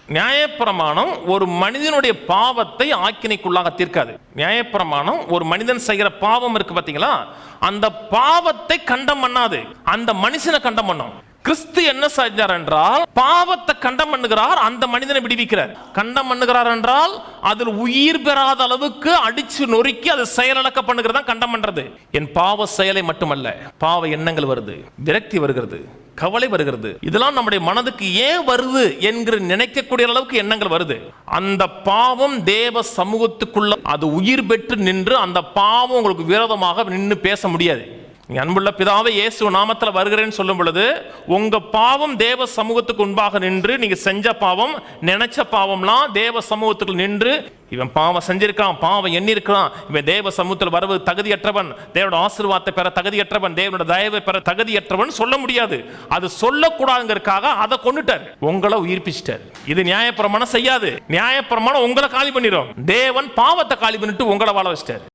நியாயப்பிரமாணம் ஒரு மனிதனுடைய பாவத்தை ஆக்கினைக்குள்ளாக தீர்க்காது. நியாயப்பிரமாணம் ஒரு மனிதன் செய்கிற பாவம் இருக்கு பாத்தீங்களா, அந்த பாவத்தை கண்டம் பண்ணாது, அந்த மனுஷனை கண்டம் பண்ணும். கிறிஸ்து என்ன செஞ்சார் என்றால் பாவத்தை கண்டம் பண்ணுகிறார், அந்த மனிதனை விடுவிக்கிறார். கண்டம் பண்ணுகிறார் என்றால் அதில் உயிர் பெறாத அளவுக்கு அடிச்சு நொறுக்கி அதை செயலிழக்க பண்ணுகிறதா கண்டம் பண்றது. என் பாவ செயலை மட்டுமல்ல, பாவ எண்ணங்கள் வருது, விரக்தி வருகிறது, கவலை வருகிறது. இதெல்லாம் நம்முடைய மனதுக்கு ஏன் வருது என்கிற நினைக்கக்கூடிய அளவுக்கு எண்ணங்கள் வருது. அந்த பாவம் தேவ சமூகத்துக்குள்ள அது உயிர் பெற்று நின்று அந்த பாவம் உங்களுக்கு விரோதமாக நின்று பேச முடியாது. அன்புள்ள பிதாவே, இயேசு நாமத்தில் வருகிறேன்னு சொல்லும் பொழுது உங்க பாவம் தேவ சமூகத்துக்கு முன்பாக நின்று, நீங்க செஞ்ச பாவம், நினைச்ச பாவம்லாம் தேவ சமூகத்துக்கு நின்று, இவன் பாவம் செஞ்சிருக்கான், பாவம் எண்ணி இருக்கான், இவன் தேவ சமூகத்தில் வரவு தகுதியற்றவன், தேவனோட ஆசீர்வாதத்தை பெற தகுதியற்றவன், தேவனோட தயவை பெற தகுதியற்றவன் சொல்ல முடியாது. அது சொல்லக்கூடாதுங்கிறதுக்காக அதை கொண்டுட்டார், உங்களை உயிர்ப்பிச்சிட்டார். இது நியாயப்பிரமாணம் செய்யாது. நியாயப்பிரமாணம் உங்களை காலி பண்ணிடும், தேவன் பாவத்தை காலி பண்ணிட்டு உங்களை வாழ வச்சிட்டார்.